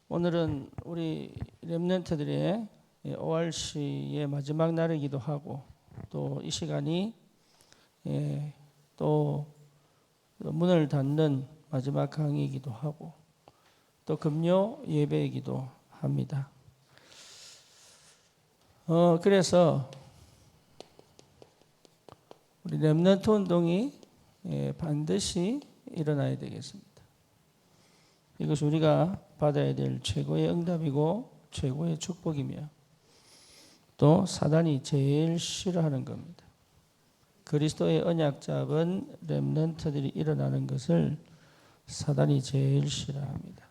오늘은 우리 렘넌트들의 ORC의 마지막 날이기도 하고 또 이 시간이 또 문을 닫는 마지막 강의이기도 하고 또 금요 예배이기도 합니다. 그래서 우리 렘넌트 운동이 반드시 일어나야 되겠습니다. 이것이 우리가 받아야 될 최고의 응답이고 최고의 축복이며 또 사단이 제일 싫어하는 겁니다. 그리스도의 언약 잡은 렘넌트들이 일어나는 것을 사단이 제일 싫어합니다.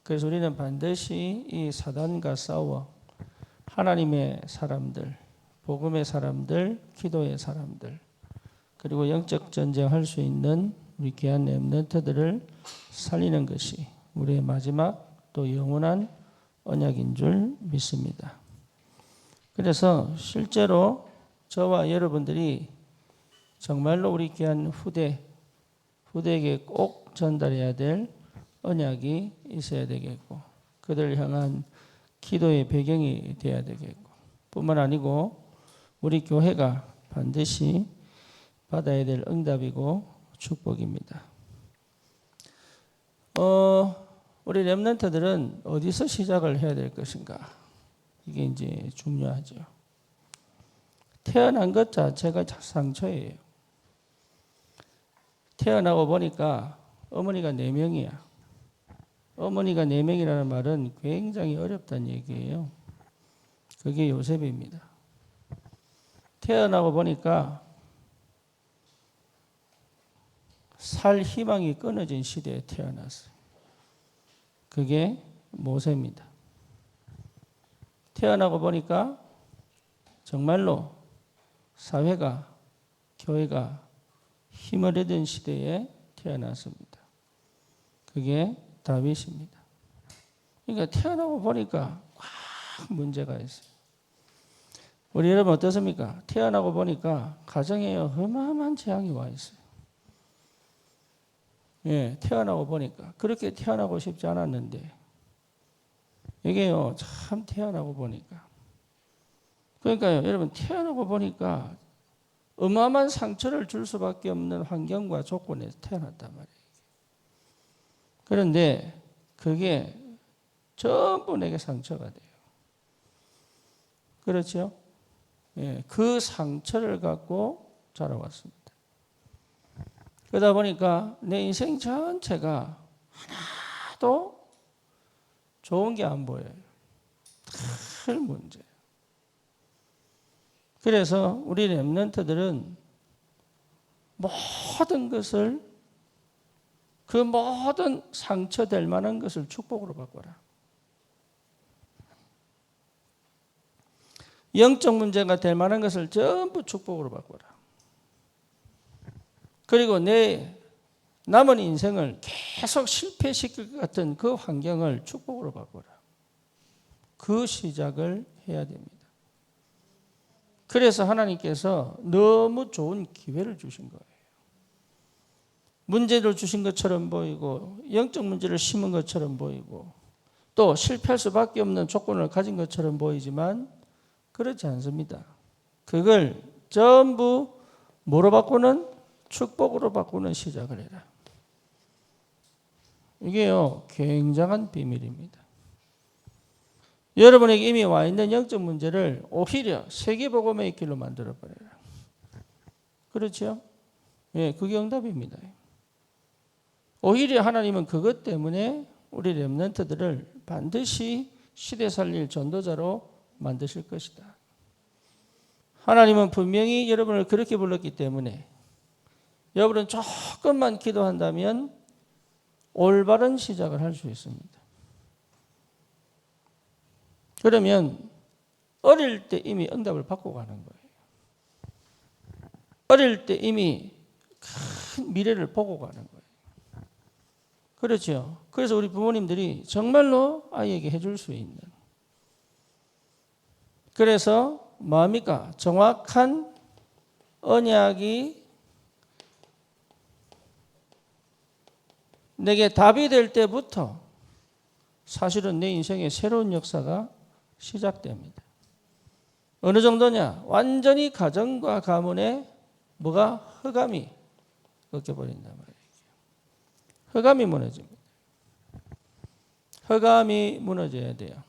그래서 우리는 반드시 이 사단과 싸워 하나님의 사람들, 복음의 사람들, 기도의 사람들, 그리고 영적 전쟁할 수 있는 우리 귀한 렘넌트들을 살리는 것이 우리의 마지막 또 영원한 언약인 줄 믿습니다. 그래서 실제로 저와 여러분들이 정말로 우리 귀한 후대에게 꼭 전달해야 될 언약이 있어야 되겠고 그들을 향한 기도의 배경이 되어야 되겠고 뿐만 아니고 우리 교회가 반드시 받아야 될 응답이고 축복입니다. 우리 렘넌트들은 어디서 시작을 해야 될 것인가? 이게 이제 중요하죠. 태어난 것 자체가 상처예요. 태어나고 보니까 어머니가 4명이야. 어머니가 4명이라는 말은 굉장히 어렵다는 얘기예요. 그게 요셉입니다. 태어나고 보니까 살 희망이 끊어진 시대에 태어났어요. 그게 모세입니다. 태어나고 보니까 정말로 사회가, 교회가 힘을 얻은 시대에 태어났습니다. 그게 다윗입니다. 그러니까 태어나고 보니까 꽉 문제가 있어요. 우리 여러분 어떻습니까? 태어나고 보니까 가정에 어마어마한 재앙이 와 있어요. 예, 태어나고 보니까 그렇게 태어나고 싶지 않았는데 이게요 참 태어나고 보니까 그러니까요 여러분 태어나고 보니까 어마어마한 상처를 줄 수밖에 없는 환경과 조건에서 태어났단 말이에요. 그런데 그게 전부 내게 상처가 돼요. 그렇죠? 예, 그 상처를 갖고 자라왔습니다. 그러다 보니까 내 인생 전체가 하나도 좋은 게 안 보여요. 큰 문제. 그래서 우리 렘넌트들은 모든 것을 그 모든 상처될 만한 것을 축복으로 바꿔라. 영적 문제가 될 만한 것을 전부 축복으로 바꿔라. 그리고 내 남은 인생을 계속 실패시킬 것 같은 그 환경을 축복으로 바꿔라. 그 시작을 해야 됩니다. 그래서 하나님께서 너무 좋은 기회를 주신 거예요. 문제를 주신 것처럼 보이고 영적 문제를 심은 것처럼 보이고 또 실패할 수밖에 없는 조건을 가진 것처럼 보이지만 그렇지 않습니다. 그걸 전부 뭐로 바꾸는? 축복으로 바꾸는 시작을 해라. 이게요 굉장한 비밀입니다. 여러분에게 이미 와 있는 영적 문제를 오히려 세계복음의 길로 만들어버려라. 그렇죠? 예, 그게 응답입니다. 오히려 하나님은 그것 때문에 우리 렘넌트들을 반드시 시대 살릴 전도자로 만드실 것이다. 하나님은 분명히 여러분을 그렇게 불렀기 때문에 여러분은 조금만 기도한다면 올바른 시작을 할 수 있습니다. 그러면 어릴 때 이미 응답을 받고 가는 거예요. 어릴 때 이미 큰 미래를 보고 가는 거예요. 그렇죠. 그래서 우리 부모님들이 정말로 아이에게 해줄 수 있는 그래서 뭡니까? 정확한 언약이 내게 답이 될 때부터 사실은 내 인생의 새로운 역사가 시작됩니다. 어느 정도냐? 완전히 가정과 가문에 뭐가 흑암이 꺾여버린단 말이에요. 흑암이 무너집니다. 흑암이 무너져야 돼요.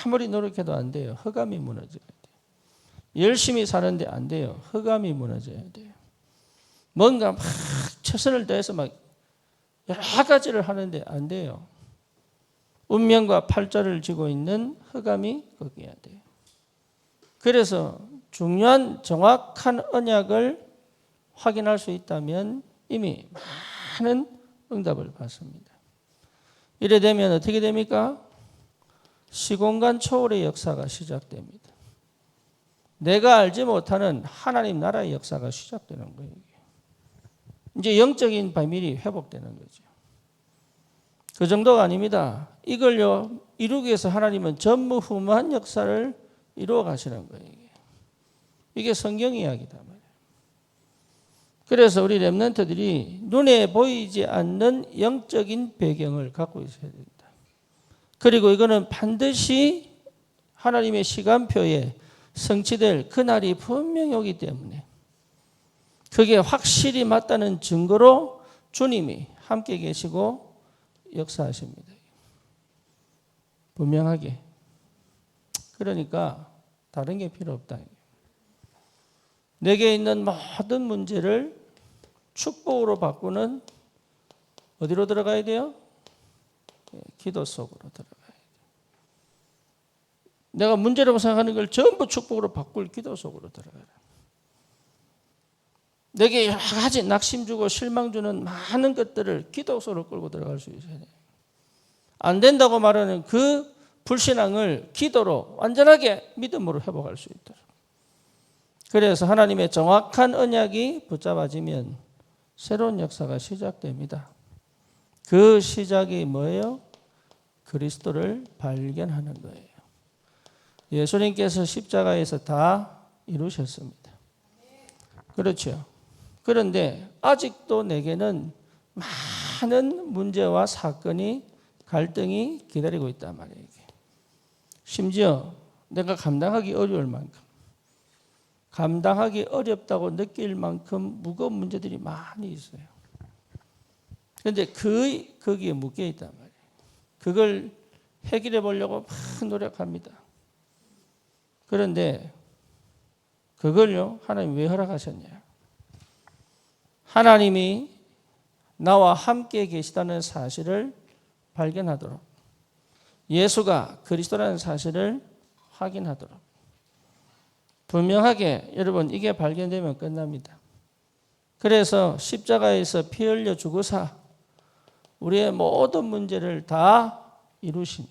아무리 노력해도 안 돼요. 흑암이 무너져야 돼요. 열심히 사는데 안 돼요. 흑암이 무너져야 돼요. 뭔가 막 최선을 다해서 막 여러 가지를 하는데 안 돼요. 운명과 팔자를 쥐고 있는 흑암이 꺾여야 돼요. 그래서 중요한 정확한 언약을 확인할 수 있다면 이미 많은 응답을 받습니다. 이래 되면 어떻게 됩니까? 시공간 초월의 역사가 시작됩니다. 내가 알지 못하는 하나님 나라의 역사가 시작되는 거예요. 이제 영적인 비밀이 회복되는 거죠. 그 정도가 아닙니다. 이걸요 이루기 위해서 하나님은 전무후무한 역사를 이루어 가시는 거예요. 이게 성경 이야기다 말이에요. 그래서 우리 렘넌트들이 눈에 보이지 않는 영적인 배경을 갖고 있어야 된다. 그리고 이거는 반드시 하나님의 시간표에 성취될 그날이 분명히 오기 때문에 그게 확실히 맞다는 증거로 주님이 함께 계시고 역사하십니다. 분명하게. 그러니까 다른 게 필요 없다. 내게 있는 모든 문제를 축복으로 바꾸는 어디로 들어가야 돼요? 기도 속으로 들어가야 돼요. 내가 문제라고 생각하는 걸 전부 축복으로 바꿀 기도 속으로 들어가라. 내게 여러 가지 낙심 주고 실망 주는 많은 것들을 기도 속으로 끌고 들어갈 수 있어야 돼요. 안 된다고 말하는 그 불신앙을 기도로 완전하게 믿음으로 회복할 수 있도록. 그래서 하나님의 정확한 언약이 붙잡아지면 새로운 역사가 시작됩니다. 그 시작이 뭐예요? 그리스도를 발견하는 거예요. 예수님께서 십자가에서 다 이루셨습니다. 그렇죠. 그런데 아직도 내게는 많은 문제와 사건이 갈등이 기다리고 있단 말이에요. 심지어 내가 감당하기 어려울 만큼 감당하기 어렵다고 느낄 만큼 무거운 문제들이 많이 있어요. 그런데 거기에 묶여 있단 말이에요. 그걸 해결해 보려고 막 노력합니다. 그런데 그걸요 하나님 왜 허락하셨냐? 하나님이 나와 함께 계시다는 사실을 발견하도록, 예수가 그리스도라는 사실을 확인하도록. 분명하게 여러분 이게 발견되면 끝납니다. 그래서 십자가에서 피 흘려 죽으사 우리의 모든 문제를 다 이루신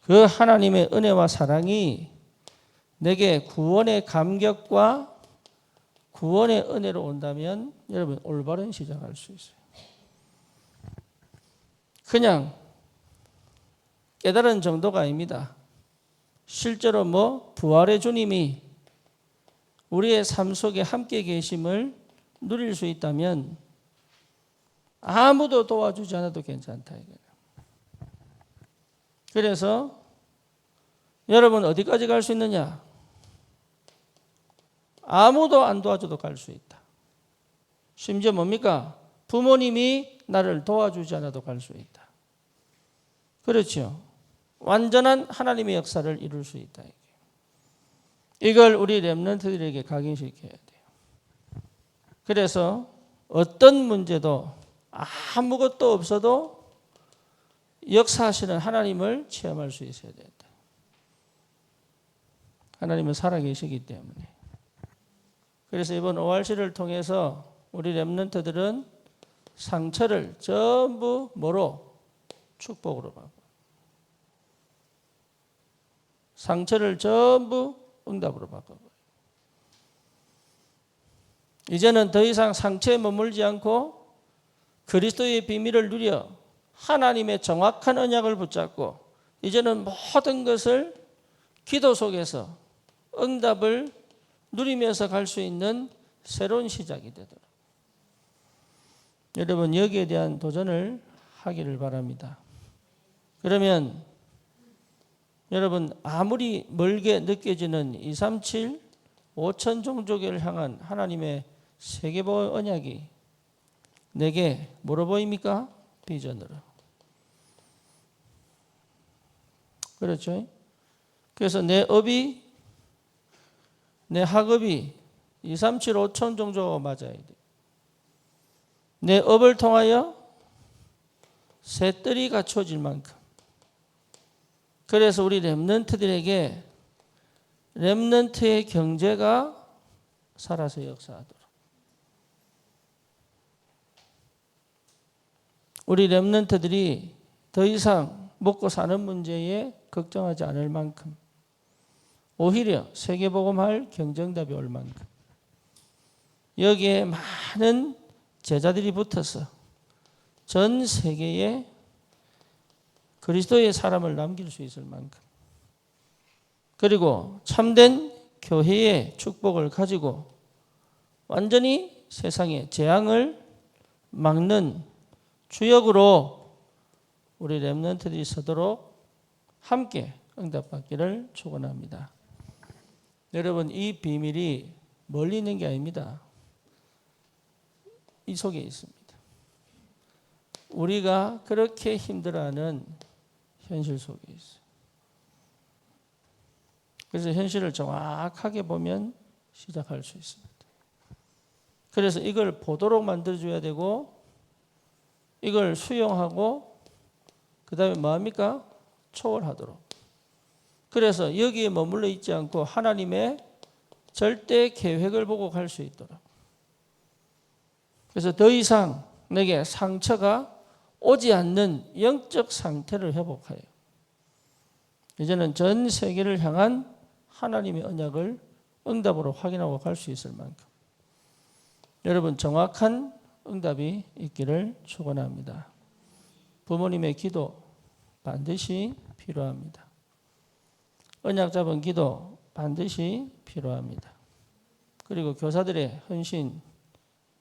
그 하나님의 은혜와 사랑이 내게 구원의 감격과 구원의 은혜로 온다면 여러분 올바른 시작할 수 있어요. 그냥 깨달은 정도가 아닙니다. 실제로 부활의 주님이 우리의 삶 속에 함께 계심을 누릴 수 있다면 아무도 도와주지 않아도 괜찮다 이거예요. 그래서 여러분 어디까지 갈 수 있느냐? 아무도 안 도와줘도 갈 수 있다. 심지어 뭡니까? 부모님이 나를 도와주지 않아도 갈 수 있다. 그렇죠. 완전한 하나님의 역사를 이룰 수 있다. 이걸 우리 렘넌트들에게 각인시켜야 돼요. 그래서 어떤 문제도 아무것도 없어도 역사하시는 하나님을 체험할 수 있어야 된다. 하나님은 살아계시기 때문에. 그래서 이번 ORC를 통해서 우리 렘넌트들은 상처를 전부 뭐로? 축복으로 바꿔. 상처를 전부 응답으로 바꿔버려요. 이제는 더 이상 상처에 머물지 않고 그리스도의 비밀을 누려 하나님의 정확한 언약을 붙잡고 이제는 모든 것을 기도 속에서 응답을 누리면서 갈 수 있는 새로운 시작이 되도록 여러분 여기에 대한 도전을 하기를 바랍니다. 그러면 여러분 아무리 멀게 느껴지는 237 5천 종족을 향한 하나님의 세계보 언약이 내게 뭐로 보입니까? 비전으로. 그렇죠? 그래서 내 업이 내 학업이 237 5천 종족과 맞아야 돼. 내 업을 통하여 셋들이 갖춰질 만큼. 그래서 우리 렘넌트들에게 렘넌트의 경제가 살아서 역사하도록. 우리 렘넌트들이 더 이상 먹고 사는 문제에 걱정하지 않을 만큼 오히려 세계복음할 경쟁답이 올 만큼 여기에 많은 제자들이 붙어서 전 세계에 그리스도의 사람을 남길 수 있을 만큼 그리고 참된 교회의 축복을 가지고 완전히 세상의 재앙을 막는 주역으로 우리 렘넌트들이 서도록 함께 응답받기를 축원합니다. 여러분 이 비밀이 멀리 있는 게 아닙니다. 이 속에 있습니다. 우리가 그렇게 힘들어하는 현실 속에 있어요. 그래서 현실을 정확하게 보면 시작할 수 있습니다. 그래서 이걸 보도록 만들어줘야 되고 이걸 수용하고 그 다음에 뭐합니까? 초월하도록. 그래서 여기에 머물러 있지 않고 하나님의 절대 계획을 보고 갈 수 있도록. 그래서 더 이상 내게 상처가 오지 않는 영적 상태를 회복하여 이제는 전 세계를 향한 하나님의 언약을 응답으로 확인하고 갈 수 있을 만큼 여러분 정확한 응답이 있기를 축원합니다. 부모님의 기도 반드시 필요합니다. 언약 잡은 기도 반드시 필요합니다. 그리고 교사들의 헌신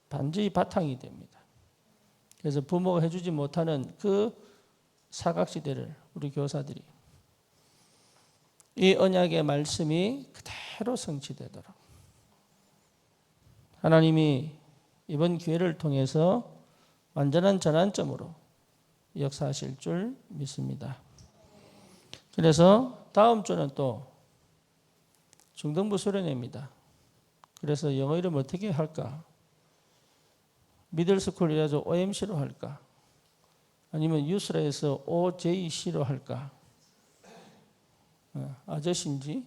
반드시 바탕이 됩니다. 그래서 부모가 해주지 못하는 그 사각지대를 우리 교사들이 이 언약의 말씀이 그대로 성취되도록 하나님이 이번 기회를 통해서 완전한 전환점으로 역사하실 줄 믿습니다. 그래서 다음 주는 또 중등부 수련회입니다. 그래서 영어 이름 어떻게 할까? 미들스쿨이라서 OMC로 할까? 아니면 유스라에서 OJC로 할까? 아저씨인지?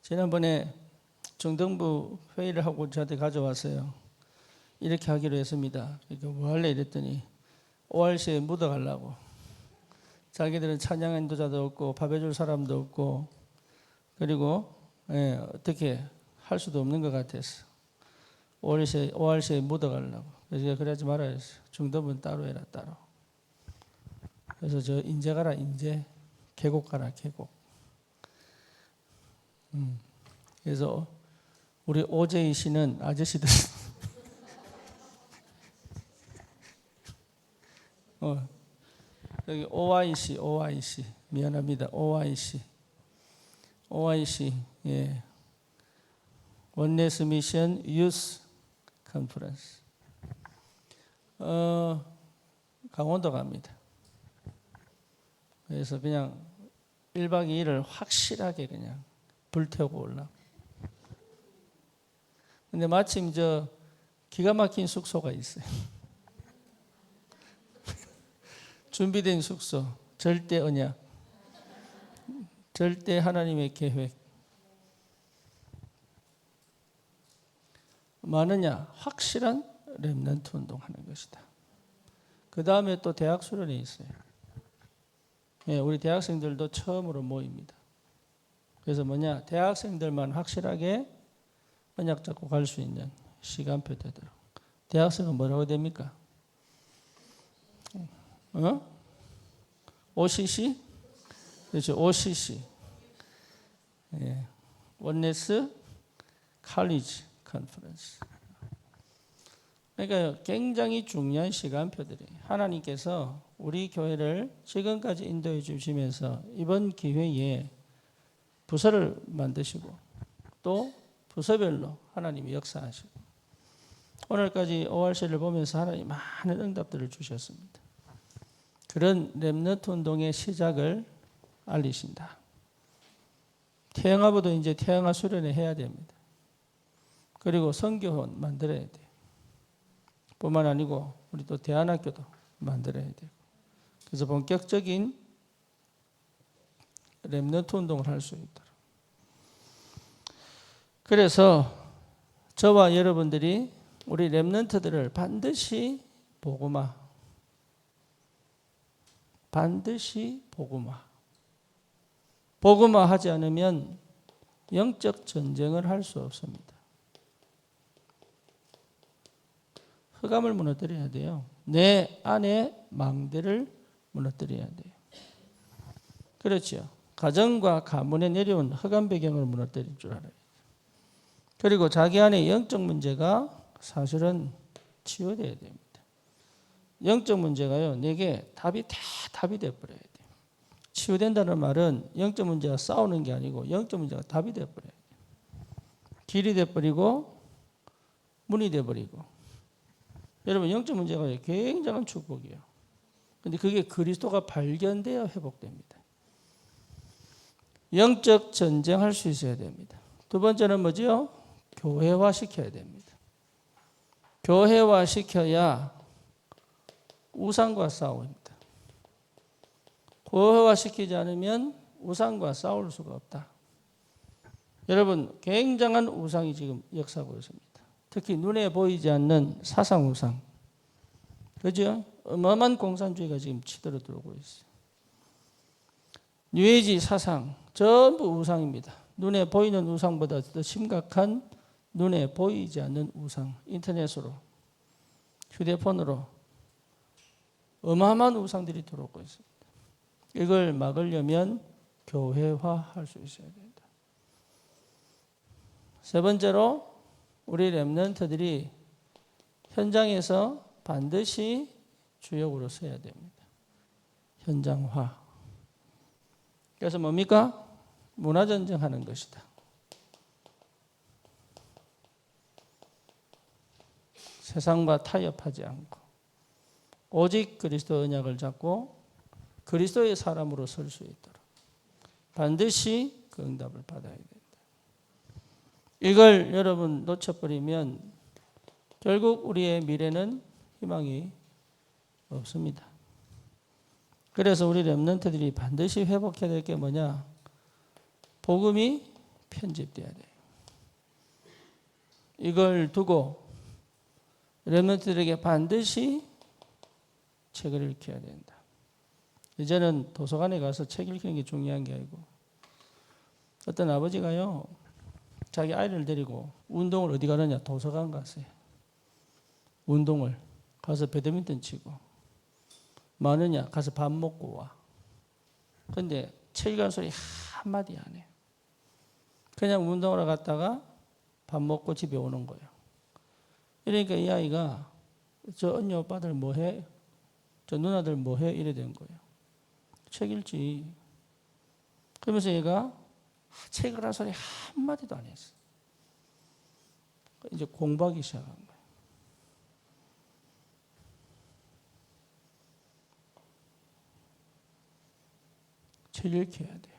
지난번에 중등부 회의를 하고 저한테 가져왔어요. 이렇게 하기로 했습니다. 그러니까 뭐 할래 이랬더니 ORC에 묻어가려고. 자기들은 찬양 인도자도 없고 밥 해줄 사람도 없고 그리고 어떻게 할 수도 없는 것 같아서 ORC에 묻어가려고. 그래서 제가 그러지 말아야 했어요. 중등부는 따로 해라 따로. 그래서 저 인제 가라 인제 계곡 가라 계곡. 그래서 우리 오제이 씨는 아저씨들 여기 OIC 미안합니다. OIC 예. 원네스 미션 유스 컨퍼런스 강원도 갑니다. 그래서 그냥 1박 2일을 확실하게 그냥 불태우고 올라. 근데 마침 저 기가 막힌 숙소가 있어요. 준비된 숙소, 절대 언약, 절대 하나님의 계획. 많으냐? 확실한 렘넌트 운동하는 것이다. 그 다음에 또 대학 수련회 있어요. 예, 우리 대학생들도 처음으로 모입니다. 그래서 뭐냐? 대학생들만 확실하게 언약 잡고 갈 수 있는 시간표 되도록. 대학생은 뭐라고 됩니까? OCC? 그렇죠. OCC. 예. 원네스 칼리지 컨퍼런스. 그러니까 굉장히 중요한 시간표들이에요. 하나님께서 우리 교회를 지금까지 인도해 주시면서 이번 기회에 부서를 만드시고 또 부서별로 하나님이 역사하시고 오늘까지 ORC를 보면서 하나님 많은 응답들을 주셨습니다. 그런 렘넌트 운동의 시작을 알리신다. 태영아부도 이제 태영아 수련회 해야 됩니다. 그리고 선교원 만들어야 돼요. 뿐만 아니고 우리 또 대안학교도 만들어야 되고 그래서 본격적인 렘넌트 운동을 할 수 있도록 그래서 저와 여러분들이 우리 렘넌트들을 반드시 복음화 하지 않으면 영적 전쟁을 할 수 없습니다. 흑암을 무너뜨려야 돼요. 내 안의 망대를 무너뜨려야 돼요. 그렇죠. 가정과 가문에 내려온 흑암 배경을 무너뜨릴 줄 알아요. 그리고 자기 안에 영적 문제가 사실은 치유돼야 됩니다. 영적 문제가요, 내게 답이 돼버려야 돼요. 치유된다는 말은 영적 문제가 싸우는 게 아니고 영적 문제가 답이 돼버려요. 길이 돼버리고 문이 돼버리고. 여러분 영적 문제가 굉장한 축복이에요. 근데 그게 그리스도가 발견되어 회복됩니다. 영적 전쟁할 수 있어야 됩니다. 두 번째는 뭐죠? 교회화 시켜야 됩니다. 교회화 시켜야 우상과 싸웁니다. 교회화 시키지 않으면 우상과 싸울 수가 없다. 여러분 굉장한 우상이 지금 역사하고 있습니다. 특히 눈에 보이지 않는 사상 우상. 그죠? 어마어마한 공산주의가 지금 치들어 들어오고 있어요. 뉴에이지 사상 전부 우상입니다. 눈에 보이는 우상보다 더 심각한 눈에 보이지 않는 우상. 인터넷으로 휴대폰으로 어마어마한 우상들이 들어오고 있습니다. 이걸 막으려면 교회화할 수 있어야 된다. 세 번째로 우리 렘넌트들이 현장에서 반드시 주역으로 서야 됩니다. 현장화. 그래서 뭡니까? 문화전쟁하는 것이다. 세상과 타협하지 않고 오직 그리스도 언약을 잡고 그리스도의 사람으로 설 수 있도록 반드시 그 응답을 받아야 된다. 이걸 여러분 놓쳐버리면 결국 우리의 미래는 희망이 없습니다. 그래서 우리 렘넌트들이 반드시 회복해야 될 게 뭐냐? 복음이 편집돼야 돼요. 이걸 두고 렘넌트들에게 반드시 책을 읽혀야 된다. 이제는 도서관에 가서 책 읽히는 게 중요한 게 아니고 어떤 아버지가요 자기 아이를 데리고 운동을 어디 가느냐 도서관 가세요. 운동을 가서 배드민턴 치고 많으냐 가서 밥 먹고 와. 근데 책 읽는 소리 한마디 안 해. 그냥 운동하러 갔다가 밥 먹고 집에 오는 거예요. 그러니까 이 아이가 저 언니 오빠들 뭐해? 저 누나들 뭐해? 이래 된 거예요. 책 읽지. 그러면서 얘가 책을 한 소리 한마디도 안 했어. 이제 공부하기 시작한 거예요. 책 읽혀야 돼요.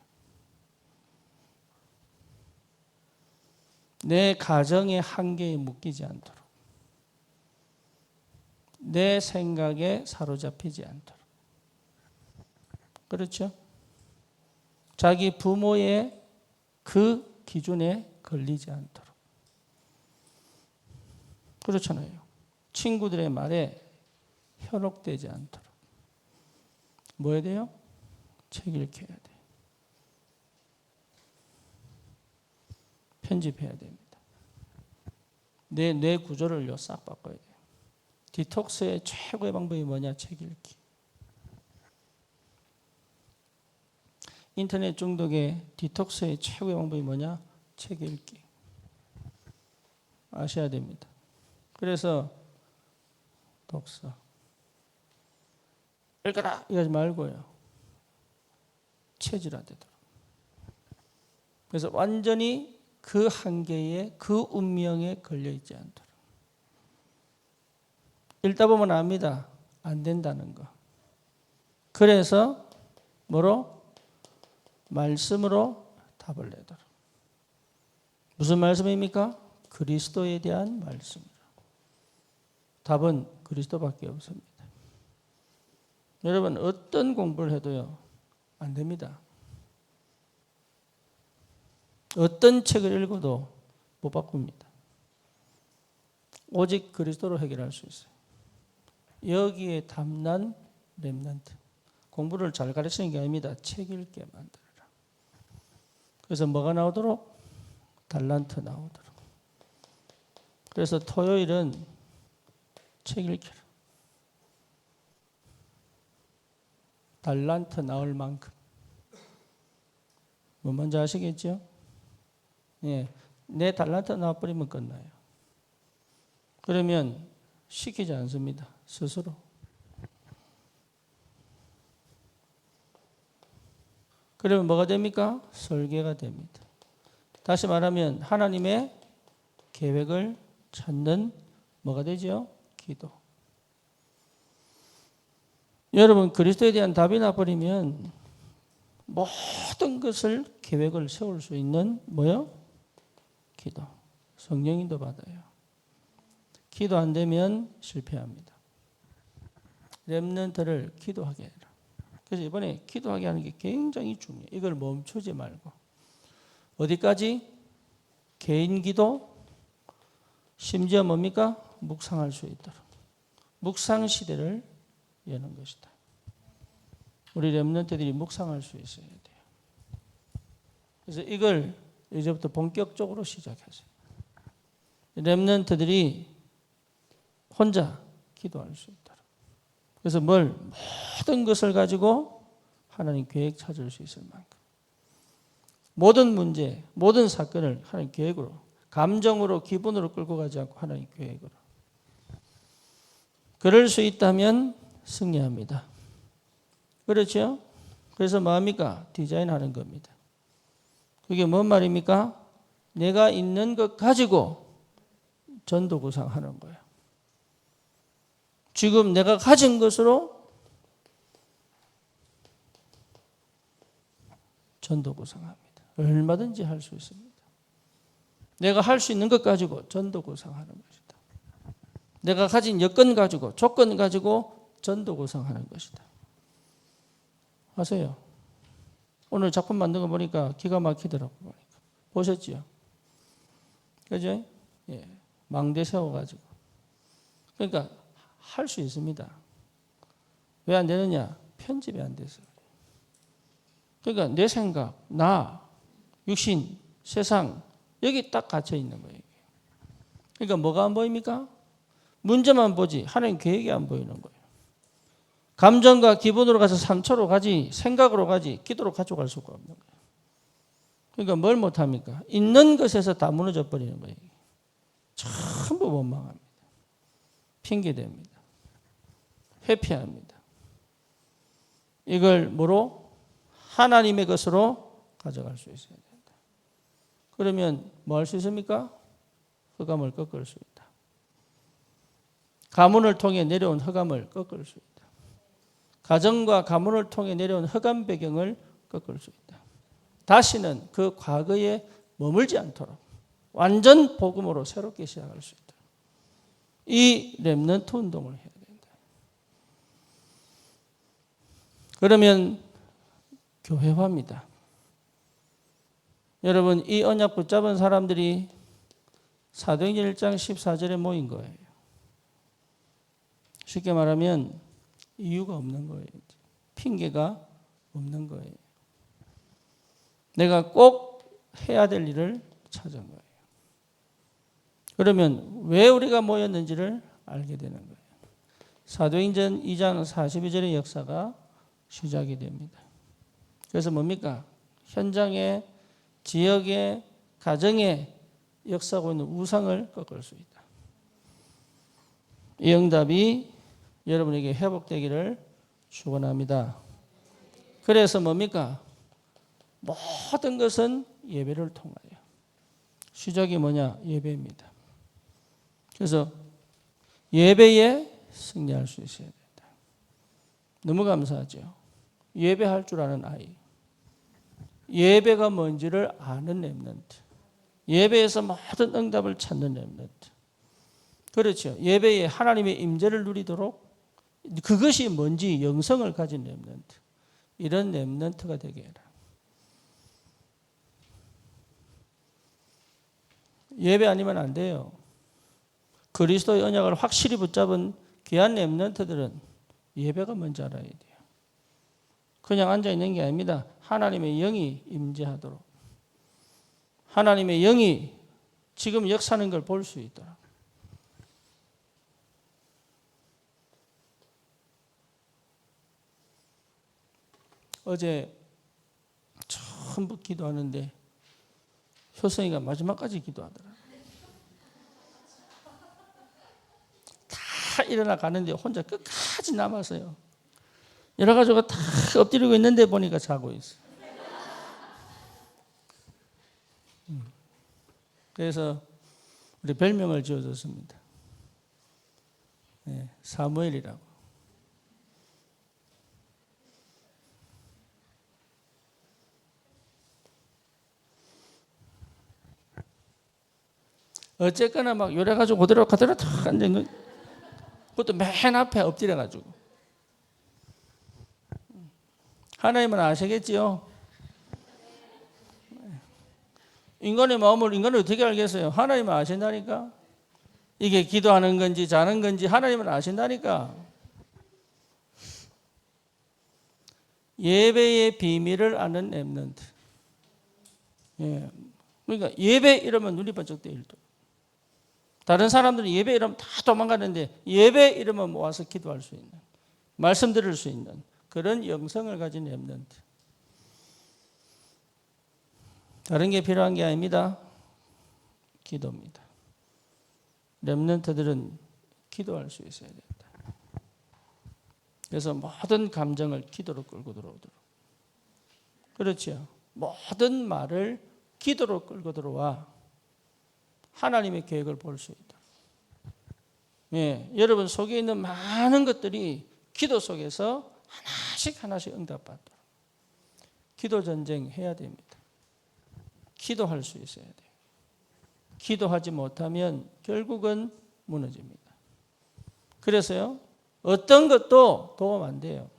내 가정의 한계에 묶이지 않도록. 내 생각에 사로잡히지 않도록. 그렇죠? 자기 부모의 그 기준에 걸리지 않도록. 그렇잖아요. 친구들의 말에 현혹되지 않도록. 뭐 해야 돼요? 책 읽혀야 돼요. 편집해야 됩니다. 내 뇌 구조를 싹 바꿔야 돼요. 디톡스의 최고의 방법이 뭐냐? 책 읽기. 인터넷 중독의 디톡스의 최고의 방법이 뭐냐? 책 읽기. 아셔야 됩니다. 그래서 독서. 읽어라! 이러지 말고요. 체질화되도록. 그래서 완전히 그 한계에, 그 운명에 걸려있지 않도록. 읽다 보면 압니다. 안 된다는 거. 그래서 뭐로? 말씀으로 답을 내도록. 무슨 말씀입니까? 그리스도에 대한 말씀이라. 답은 그리스도밖에 없습니다. 여러분 어떤 공부를 해도요 안 됩니다. 어떤 책을 읽어도 못 바꿉니다. 오직 그리스도로 해결할 수 있어요. 여기에 담난 렘넌트. 공부를 잘 가르치는 게 아닙니다. 책 읽게 만들어라. 그래서 뭐가 나오도록? 달란트 나오도록. 그래서 토요일은 책 읽기라. 달란트 나올 만큼. 뭐 뭔지 아시겠죠? 예, 내 달란트 나와버리면 끝나요. 그러면 시키지 않습니다. 스스로. 그러면 뭐가 됩니까? 설계가 됩니다. 다시 말하면 하나님의 계획을 찾는 뭐가 되죠? 기도. 여러분 그리스도에 대한 답이 나버리면 모든 것을 계획을 세울 수 있는 뭐요? 기도. 성령인도 받아요. 기도 안 되면 실패합니다. 렘넌트를 기도하게 해라. 그래서 이번에 기도하게 하는 게 굉장히 중요해요. 이걸 멈추지 말고. 어디까지? 개인 기도, 심지어 뭡니까? 묵상할 수 있도록. 묵상 시대를 여는 것이다. 우리 렘넌트들이 묵상할 수 있어야 돼요. 그래서 이걸 이제부터 본격적으로 시작하세요. 렘넌트들이 혼자 기도할 수 있도록. 그래서 모든 것을 가지고 하나님 계획 찾을 수 있을 만큼. 모든 문제, 모든 사건을 하나님 계획으로, 감정으로, 기분으로 끌고 가지 않고 하나님 계획으로. 그럴 수 있다면 승리합니다. 그렇죠? 그래서 뭐합니까? 디자인하는 겁니다. 그게 뭔 말입니까? 내가 있는 것 가지고 전도 구상하는 거예요. 지금 내가 가진 것으로 전도 구상합니다. 얼마든지 할 수 있습니다. 내가 할 수 있는 것 가지고 전도 구상하는 것이다. 내가 가진 여건 가지고, 조건 가지고 전도 구상하는 것이다. 아세요? 오늘 작품 만든 거 보니까 기가 막히더라고요. 보셨지요? 그죠? 예. 망대 세워가지고. 그러니까 할 수 있습니다. 왜 안 되느냐? 편집이 안 돼서. 그러니까 내 생각, 나, 육신, 세상 여기 딱 갇혀 있는 거예요. 그러니까 뭐가 안 보입니까? 문제만 보지 하나님 계획이 안 보이는 거예요. 감정과 기분으로 가서 상처로 가지, 생각으로 가지, 기도로 가져갈 수가 없는 거예요. 그러니까 뭘 못합니까? 있는 것에서 다 무너져 버리는 거예요. 전부 원망합니다. 핑계댑니다. 회피합니다. 이걸 뭐로? 하나님의 것으로 가져갈 수 있어야 된다. 그러면 뭐 할 수 있습니까? 흑암을 꺾을 수 있다. 가문을 통해 내려온 흑암을 꺾을 수 있다. 가정과 가문을 통해 내려온 흑암 배경을 꺾을 수 있다. 다시는 그 과거에 머물지 않도록 완전 복음으로 새롭게 시작할 수 있다. 이 렘넌트 운동을 해야 된다. 그러면 교회화입니다. 여러분 이 언약 붙잡은 사람들이 사도행전 1장 14절에 모인 거예요. 쉽게 말하면 이유가 없는 거예요. 핑계가 없는 거예요. 내가 꼭 해야 될 일을 찾은 거예요. 그러면 왜 우리가 모였는지를 알게 되는 거예요. 사도행전 2장 42절의 역사가 시작이 됩니다. 그래서 뭡니까? 현장에, 지역에, 가정에 역사하고 있는 우상을 꺾을 수 있다. 이 응답이 여러분에게 회복되기를 축원합니다. 그래서 뭡니까? 모든 것은 예배를 통하여. 시작이 뭐냐? 예배입니다. 그래서 예배에 승리할 수 있어야 된다. 너무 감사하죠. 예배할 줄 아는 아이. 예배가 뭔지를 아는 렘넌트. 예배에서 모든 응답을 찾는 렘넌트. 그렇죠. 예배에 하나님의 임재를 누리도록 그것이 뭔지 영성을 가진 렘넌트. 이런 렘넌트가 되게 해라. 예배 아니면 안 돼요. 그리스도의 언약을 확실히 붙잡은 귀한 렘넌트들은 예배가 뭔지 알아야 돼요. 그냥 앉아있는 게 아닙니다. 하나님의 영이 임재하도록. 하나님의 영이 지금 역사하는 걸 볼 수 있도록. 어제 전부 기도하는데 효성이가 마지막까지 기도하더라. 다 일어나 가는데 혼자 끝까지 남았어요. 여러 가지가 다 엎드리고 있는데 보니까 자고 있어. 그래서 우리 별명을 지어줬습니다. 네, 사무엘이라고. 어쨌거나 막 요래가지고 그대로 탁 앉아있는, 그것도 맨 앞에 엎드려가지고. 하나님은 아시겠지요? 인간의 마음을 인간이 어떻게 알겠어요? 하나님은 아신다니까. 이게 기도하는 건지 자는 건지 하나님은 아신다니까. 예배의 비밀을 아는 렘넌트. 예. 그러니까 예배 이러면 눈이 번쩍 뜨일 때. 다른 사람들은 예배 이러면 다 도망가는데 예배 이러면 모아서 기도할 수 있는, 말씀 들을 수 있는 그런 영성을 가진 렘넌트. 다른 게 필요한 게 아닙니다. 기도입니다. 렘넌트들은 기도할 수 있어야 된다. 그래서 모든 감정을 기도로 끌고 들어오도록. 그렇죠. 모든 말을 기도로 끌고 들어와 하나님의 계획을 볼 수 있다. 예, 여러분 속에 있는 많은 것들이 기도 속에서 하나씩 응답받도록. 기도 전쟁 해야 됩니다. 기도할 수 있어야 돼요. 기도하지 못하면 결국은 무너집니다. 그래서요, 어떤 것도 도움 안 돼요.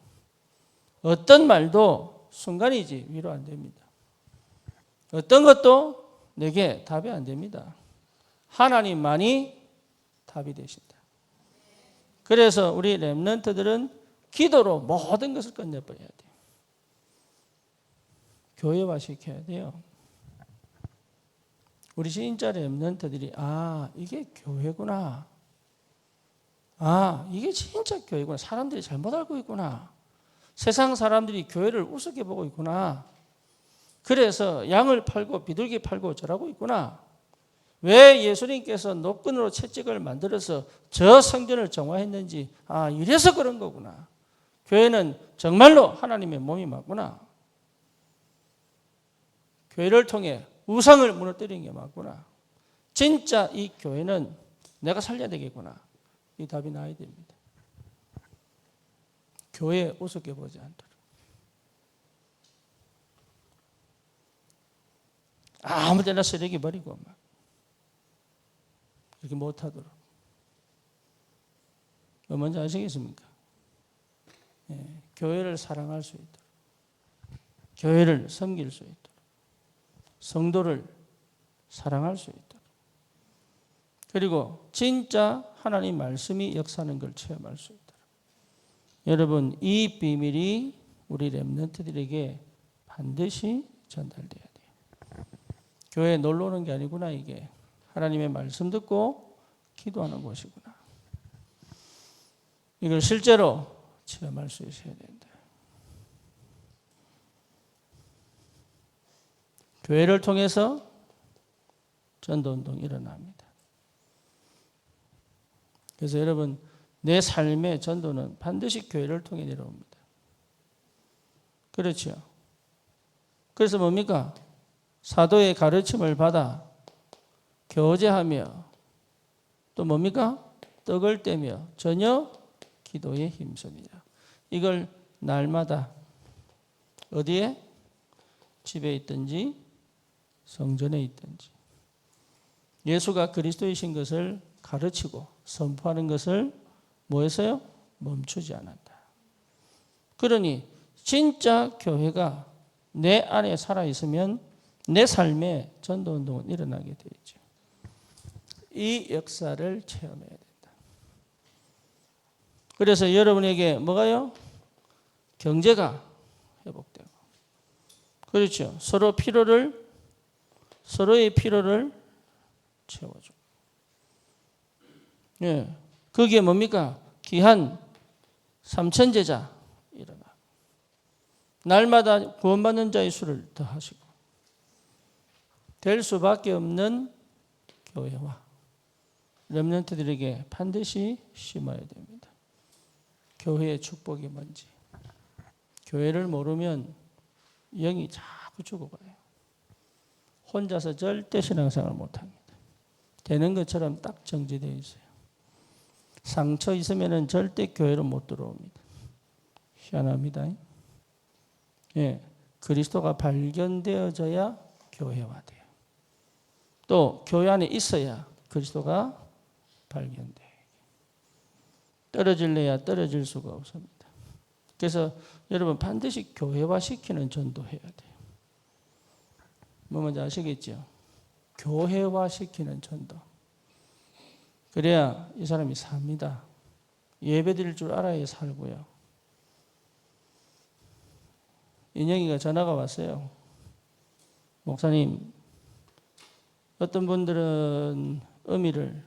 어떤 말도 순간이지 위로 안 됩니다. 어떤 것도 내게 답이 안 됩니다. 하나님만이 답이 되신다. 그래서 우리 렘넌트들은 기도로 모든 것을 끝내버려야 돼요. 교회화시켜야 돼요. 우리 진짜 렘넌트들이 이게 교회구나. 이게 진짜 교회구나. 사람들이 잘못 알고 있구나. 세상 사람들이 교회를 우습게 보고 있구나. 그래서 양을 팔고 비둘기 팔고 저러고 있구나. 왜 예수님께서 노끈으로 채찍을 만들어서 저 성전을 정화했는지 이래서 그런 거구나. 교회는 정말로 하나님의 몸이 맞구나. 교회를 통해 우상을 무너뜨리는 게 맞구나. 진짜 이 교회는 내가 살려야 되겠구나. 이 답이 나야 됩니다. 교회에 우습게 보지 않도록. 아무 데나 쓰레기 버리고 막 그렇게 못하도록. 뭔지 아시겠습니까? 예, 교회를 사랑할 수 있도록. 교회를 섬길 수 있도록. 성도를 사랑할 수 있도록. 그리고 진짜 하나님 말씀이 역사하는 걸 체험할 수 있도록. 여러분, 이 비밀이 우리 렘넌트들에게 반드시 전달돼야 돼요. 교회에 놀러 오는 게 아니구나, 이게. 하나님의 말씀 듣고 기도하는 곳이구나. 이걸 실제로 체험할 수 있어야 된다. 교회를 통해서 전도운동이 일어납니다. 그래서 여러분, 내 삶의 전도는 반드시 교회를 통해 내려옵니다. 그렇죠. 그래서 뭡니까? 사도의 가르침을 받아 교제하며 또 뭡니까? 떡을 떼며 전혀 기도에 힘씁니다. 이걸 날마다 어디에? 집에 있든지 성전에 있든지 예수가 그리스도이신 것을 가르치고 선포하는 것을 뭐 했어요? 멈추지 않았다. 그러니 진짜 교회가 내 안에 살아있으면 내 삶에 전도운동은 일어나게 되죠. 이 역사를 체험해야 된다. 그래서 여러분에게 뭐가요? 경제가 회복되고, 그렇죠. 서로의 필요를 채워주고. 예. 그게 뭡니까? 귀한 삼천제자 일어나. 날마다 구원받는 자의 수를 더하시고. 될 수밖에 없는 교회와 렘넌트들에게 반드시 심어야 됩니다. 교회의 축복이 뭔지. 교회를 모르면 영이 자꾸 죽어가요. 혼자서 절대 신앙생활 못합니다. 되는 것처럼 딱 정지되어 있어요. 상처 있으면 절대 교회로 못 들어옵니다. 희한합니다. 예, 그리스도가 발견되어져야 교회화돼요. 또 교회 안에 있어야 그리스도가 발견돼요. 떨어질래야 떨어질 수가 없습니다. 그래서 여러분 반드시 교회화시키는 전도해야 돼요. 뭐 뭔지 아시겠죠? 교회화시키는 전도. 그래야 이 사람이 삽니다. 예배드릴 줄 알아야 살고요. 인영이가 전화가 왔어요. 목사님, 어떤 분들은 어미를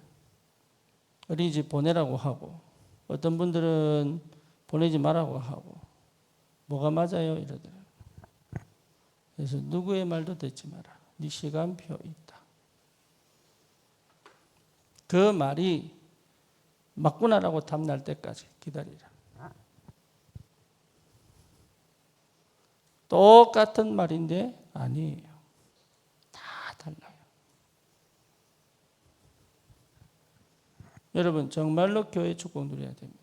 어린이집 보내라고 하고 어떤 분들은 보내지 말라고 하고 뭐가 맞아요? 이러더라고요. 그래서 누구의 말도 듣지 마라. 네 시간표 있다. 그 말이 맞구나라고 답날 때까지 기다리라. 똑같은 말인데 아니에요. 다 달라요. 여러분 정말로 교회 축복 누려야 됩니다.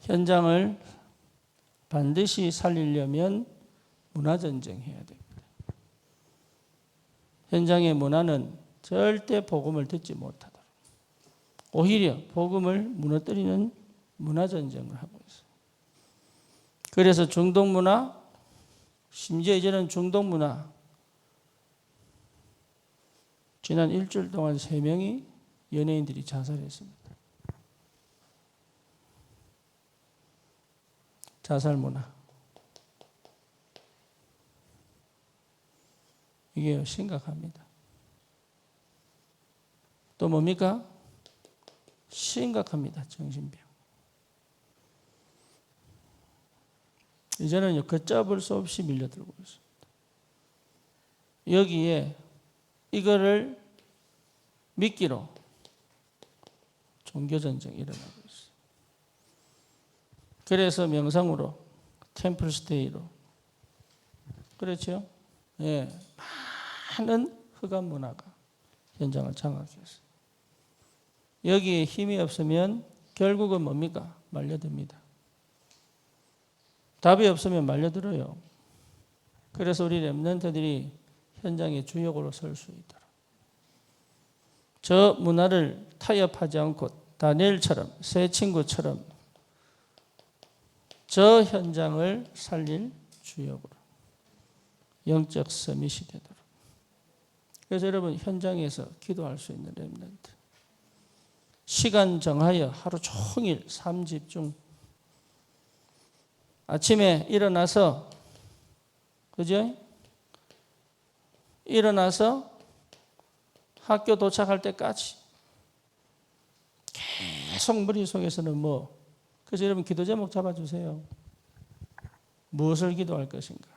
현장을 반드시 살리려면 문화전쟁 해야 됩니다. 현장의 문화는 절대 복음을 듣지 못하도록 오히려 복음을 무너뜨리는 문화전쟁을 하고 있어요. 그래서 중동문화, 심지어 이제는 중동문화 지난 일주일 동안 3명이 연예인들이 자살했습니다. 자살문화. 이게 심각합니다. 또 뭡니까? 심각합니다. 정신병. 이제는 걷잡을 수 없이 밀려들고 있습니다. 여기에 이거를 미끼로 종교전쟁이 일어나고 있어요. 그래서 명상으로 템플스테이로 그렇죠? 예, 많은 흑암 문화가 현장을 장악했어요. 여기에 힘이 없으면 결국은 뭡니까? 말려듭니다. 답이 없으면 말려들어요. 그래서 우리 렘넌트들이 현장의 주역으로 설 수 있도록 저 문화를 타협하지 않고 다니엘처럼 새 친구처럼 저 현장을 살릴 주역으로 영적 서밋이 되도록. 그래서 여러분 현장에서 기도할 수 있는 렘넌트. 시간 정하여 하루 종일 3집중. 아침에 일어나서 그죠? 일어나서 학교 도착할 때까지 계속 머릿속에서는 뭐. 그래서 여러분 기도 제목 잡아주세요. 무엇을 기도할 것인가?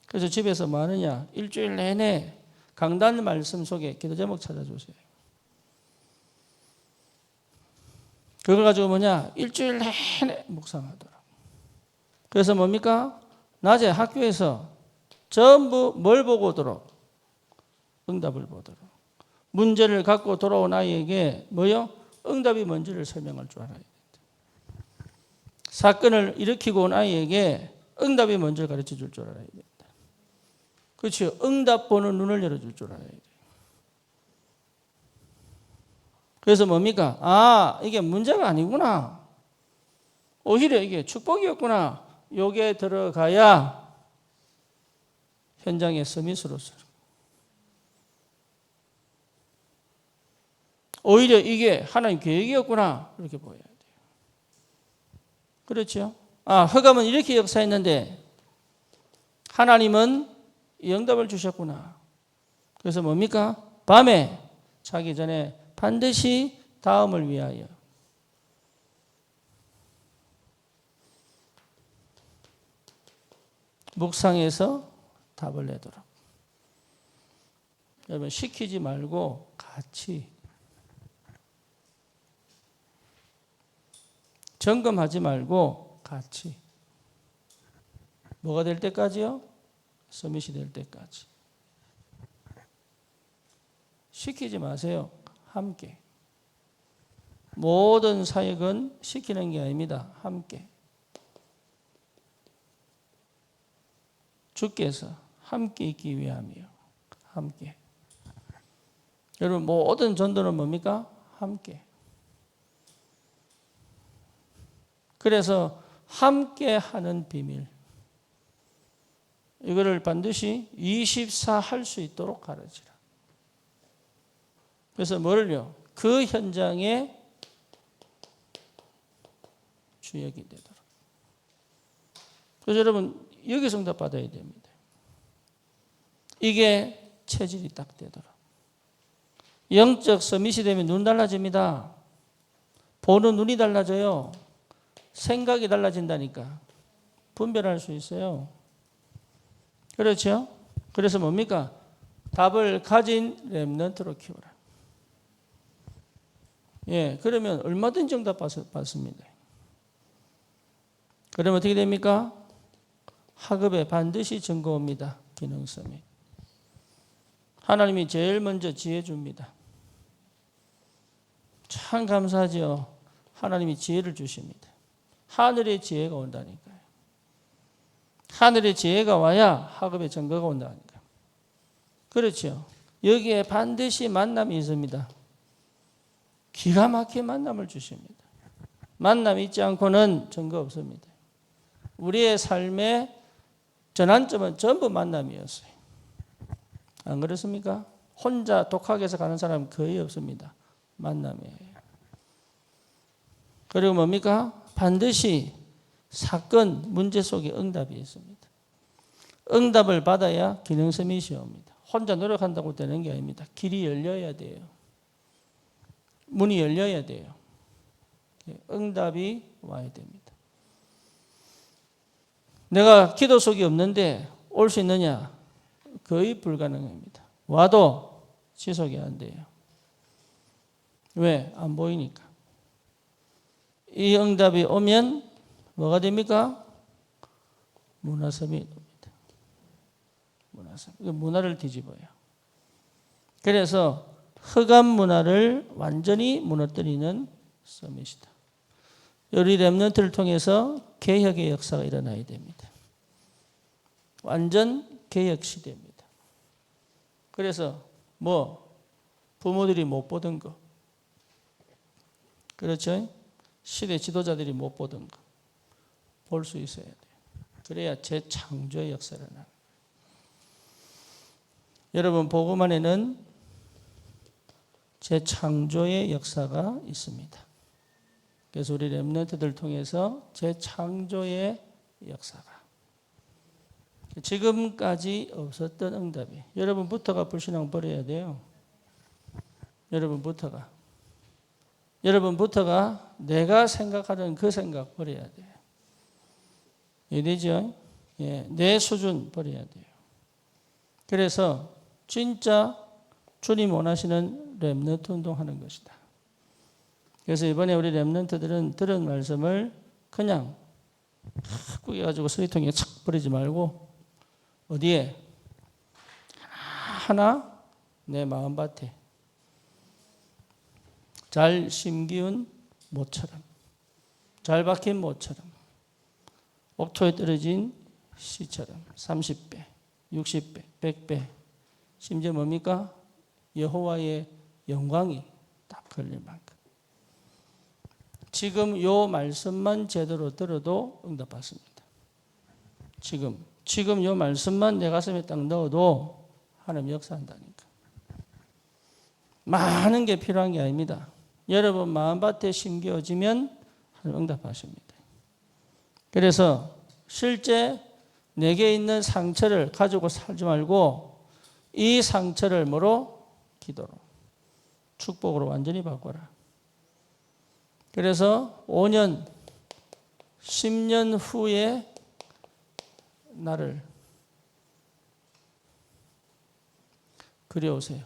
그래서 집에서 뭐 하느냐? 일주일 내내 강단 말씀 속에 기도 제목 찾아주세요. 그걸 가지고 뭐냐? 일주일 내내 묵상하더라. 그래서 뭡니까? 낮에 학교에서 전부 뭘 보고 오도록? 응답을 보도록. 문제를 갖고 돌아온 아이에게 뭐요? 응답이 뭔지를 설명할 줄 알아야 된다. 사건을 일으키고 온 아이에게 응답이 뭔지를 가르쳐 줄 줄 알아야 된다. 그렇죠. 응답 보는 눈을 열어줄 줄 알아야 돼요. 그래서 뭡니까? 아, 이게 문제가 아니구나. 오히려 이게 축복이었구나. 요게 들어가야 현장의 서밋으로서 오히려 이게 하나님 계획이었구나. 이렇게 보여야 돼요. 그렇죠? 아, 흑암은 이렇게 역사했는데 하나님은 이 응답을 주셨구나. 그래서 뭡니까? 밤에 자기 전에 반드시 다음을 위하여 묵상해서 답을 내도록. 여러분 시키지 말고 같이 점검하지 말고 같이 뭐가 될 때까지요? 서밋이 될 때까지. 시키지 마세요. 함께. 모든 사역은 시키는 게 아닙니다. 함께. 주께서 함께 있기 위함이요. 함께. 여러분 모든 전도는 뭡니까? 함께. 그래서 함께 하는 비밀. 이거를 반드시 24 할 수 있도록 가르치라. 그래서 뭐를요? 그 현장에 주역이 되도록. 그래서 여러분 여기서 응답 받아야 됩니다. 이게 체질이 딱 되도록. 영적 서밋이 되면 눈 달라집니다. 보는 눈이 달라져요. 생각이 달라진다니까. 분별할 수 있어요. 그렇죠? 그래서 뭡니까? 답을 가진 렘넌트로 키우라. 예, 그러면 얼마든지 응답 받습니다. 그러면 어떻게 됩니까? 학업에 반드시 증거 옵니다. 기능성이. 하나님이 제일 먼저 지혜 줍니다. 참 감사하죠. 하나님이 지혜를 주십니다. 하늘의 지혜가 온다니까요. 하늘의 지혜가 와야 학업의 증거가 온다니까요. 그렇죠. 여기에 반드시 만남이 있습니다. 기가 막힌 만남을 주십니다. 만남이 있지 않고는 증거 없습니다. 우리의 삶의 전환점은 전부 만남이었어요. 안 그렇습니까? 혼자 독학해서 가는 사람은 거의 없습니다. 만남이에요. 그리고 뭡니까? 반드시 사건, 문제 속에 응답이 있습니다. 응답을 받아야 기능서밋이 옵니다. 혼자 노력한다고 되는 게 아닙니다. 길이 열려야 돼요. 문이 열려야 돼요. 응답이 와야 됩니다. 내가 기도 속이 없는데 올 수 있느냐? 거의 불가능합니다. 와도 지속이 안 돼요. 왜? 안 보이니까. 이 응답이 오면 뭐가 됩니까? 문화섬이 옵니다. 문화섬. 문화를 뒤집어요. 그래서 흑암 문화를 완전히 무너뜨리는 서밋이다. 우리 렘넌트를 통해서 개혁의 역사가 일어나야 됩니다. 완전 개혁 시대입니다. 그래서 부모들이 못 보던 거, 그렇죠? 시대 지도자들이 못 보던 거 볼 수 있어야 돼요. 그래야 재창조의 역사를 나는. 여러분 복음 안에는 재창조의 역사가 있습니다. 그래서 우리 렘넌트들 통해서 재창조의 역사가 지금까지 없었던 응답이. 여러분부터가 불신앙 버려야 돼요. 여러분부터가 내가 생각하는 그 생각 버려야 돼요. 이해되죠? 예, 내 수준 버려야 돼요. 그래서 진짜 주님 원하시는 렘넌트 운동하는 것이다. 그래서 이번에 우리 렘넌트들은 들은 말씀을 그냥 꾸겨가지고 쓰레기통에 착 버리지 말고 어디에? 하나 내 마음밭에 잘 심기운 모처럼, 잘 박힌 모처럼, 옥토에 떨어진 씨처럼 30배, 60배, 100배, 심지어 뭡니까? 여호와의 영광이 딱 걸릴 만큼. 지금 요 말씀만 제대로 들어도 응답받습니다. 지금 요 말씀만 내 가슴에 딱 넣어도 하나님 역사한다니까. 많은 게 필요한 게 아닙니다. 여러분 마음밭에 심겨지면 하나님 응답하십니다. 그래서 실제 내게 있는 상처를 가지고 살지 말고 이 상처를 뭐로? 기도로, 축복으로 완전히 바꿔라. 그래서 5년, 10년 후에 나를 그려오세요.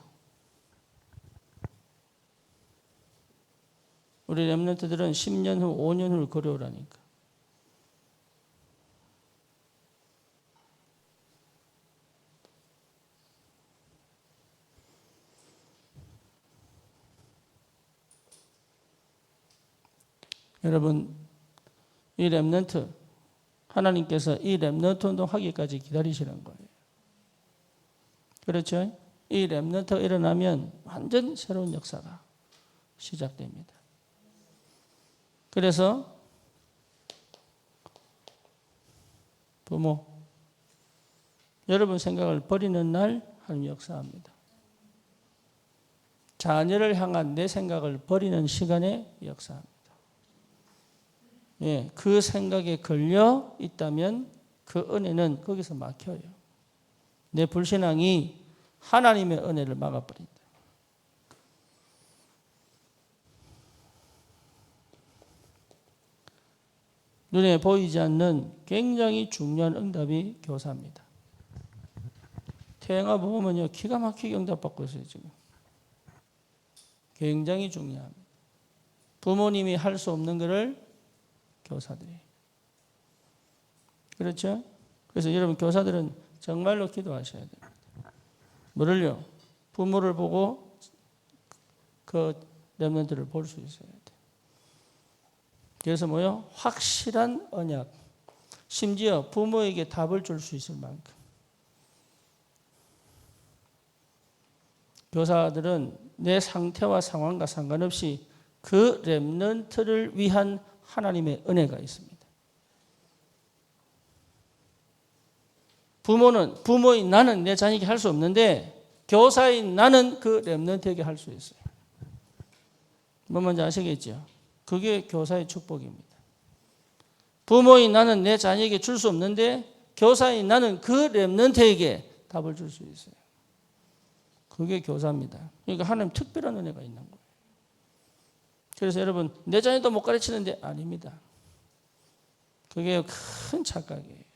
우리 렘넌트들은 10년 후, 5년 후를 그려오라니까. 여러분, 이 렘넌트, 하나님께서 이 렘넌트 운동하기까지 기다리시는 거예요. 그렇죠? 이 렘넌트가 일어나면 완전 새로운 역사가 시작됩니다. 그래서 부모, 여러분 생각을 버리는 날 하나님 역사합니다. 자녀를 향한 내 생각을 버리는 시간에 역사합니다. 예, 그 생각에 걸려 있다면 그 은혜는 거기서 막혀요. 내 불신앙이 하나님의 은혜를 막아버린다. 눈에 보이지 않는 굉장히 중요한 응답이 교사입니다. 태영아 보면요, 기가 막히게 응답받고 있어요, 지금. 굉장히 중요합니다. 부모님이 할 수 없는 것을 교사들이. 그렇죠? 그래서 여러분 교사들은 정말로 기도하셔야 됩니다. 뭐를요? 부모를 보고 그 렘넌트를 볼 수 있어야 돼요. 그래서 뭐요? 확실한 언약. 심지어 부모에게 답을 줄 수 있을 만큼. 교사들은 내 상태와 상황과 상관없이 그 렘넌트를 위한 하나님의 은혜가 있습니다. 부모인 나는 내 자녀에게 할 수 없는데 교사인 나는 그 렘넌트에게 할 수 있어요. 뭐 뭔지 아시겠죠? 그게 교사의 축복입니다. 부모인 나는 내 자녀에게 줄 수 없는데 교사인 나는 그 렘넌트에게 답을 줄 수 있어요. 그게 교사입니다. 그러니까 하나님 특별한 은혜가 있는 거예요. 그래서 여러분 내 자녀도 못 가르치는데 아닙니다. 그게 큰 착각이에요.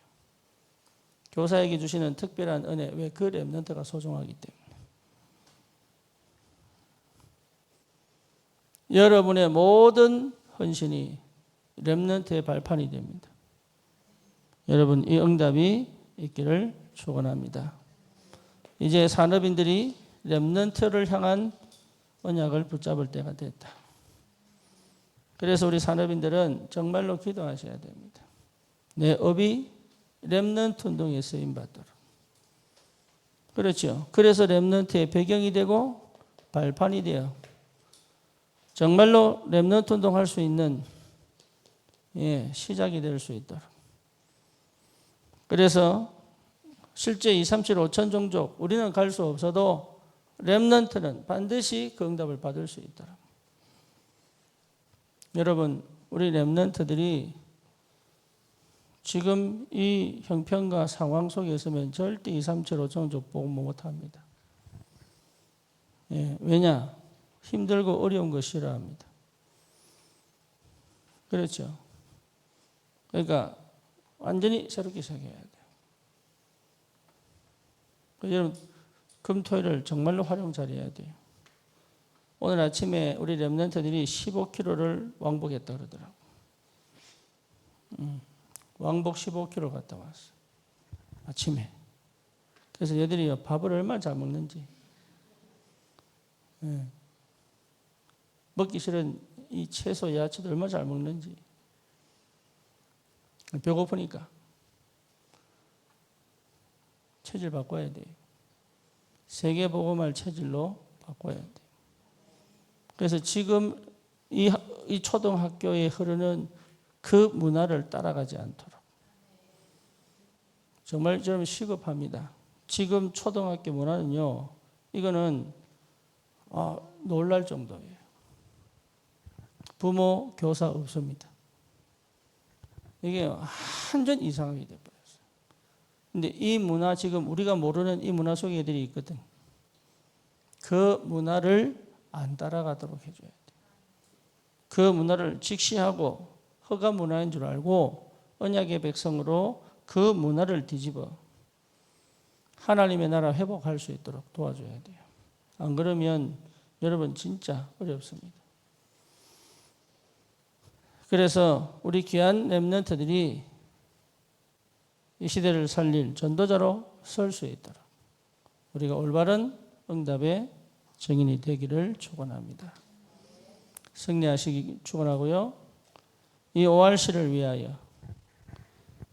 교사에게 주시는 특별한 은혜, 왜? 그 렘넌트가 소중하기 때문에. 여러분의 모든 헌신이 렘넌트의 발판이 됩니다. 여러분 이 응답이 있기를 축원합니다. 이제 산업인들이 렘넌트를 향한 언약을 붙잡을 때가 됐다. 그래서 우리 산업인들은 정말로 기도하셔야 됩니다. 내 업이 렘넌트 운동에 쓰임받도록. 그렇죠. 그래서 렘넌트의 배경이 되고 발판이 되어 정말로 렘넌트 운동할 수 있는 시작이 될 수 있도록. 그래서 실제 237, 5천 종족 우리는 갈 수 없어도 렘넌트는 반드시 그 응답을 받을 수 있도록. 여러분 우리 렘넌트들이 지금 이 형편과 상황 속에 있으면 절대 237, 5천 종족 보고 못합니다. 왜냐? 힘들고 어려운 거 싫어합니다. 그렇죠. 그러니까 완전히 새롭게 시작해야 돼요. 여러분 금토일을 정말로 활용 잘해야 돼요. 오늘 아침에 우리 렘넌트들이 15km를 왕복했다 그러더라고. 왕복 15km 갔다 왔어. 아침에. 그래서 얘들이 밥을 얼마나 잘 먹는지. 먹기 싫은 이 채소, 야채도 얼마나 잘 먹는지. 배고프니까. 체질 바꿔야 돼요. 세계복음할 체질로 바꿔야 돼요. 그래서 지금 이 초등학교에 흐르는 그 문화를 따라가지 않도록. 정말 좀 시급합니다. 지금 초등학교 문화는요, 이거는 놀랄 정도예요. 부모, 교사 없습니다. 이게 완전 이상하게 돼버렸어요. 근데 이 문화, 지금 우리가 모르는 이 문화 속에 애들이 있거든. 그 문화를 안 따라가도록 해줘야 돼요. 그 문화를 직시하고 허가 문화인 줄 알고 언약의 백성으로 그 문화를 뒤집어 하나님의 나라 회복할 수 있도록 도와줘야 돼요. 안 그러면 여러분 진짜 어렵습니다. 그래서 우리 귀한 렘넌트들이 이 시대를 살릴 전도자로 설 수 있도록 우리가 올바른 응답의 증인이 되기를 축원합니다. 승리하시기 축원하고요. 이 ORC를 위하여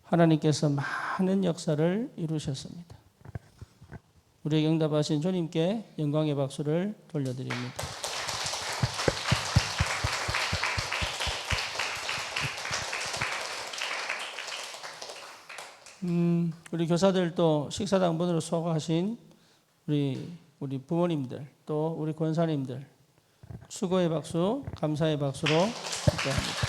하나님께서 많은 역사를 이루셨습니다. 우리에게 응답하신 주님께 영광의 박수를 돌려드립니다. 우리 교사들도 식사당번으로 수고하신 우리 부모님들 또 우리 권사님들 수고의 박수, 감사의 박수로 축복합니다.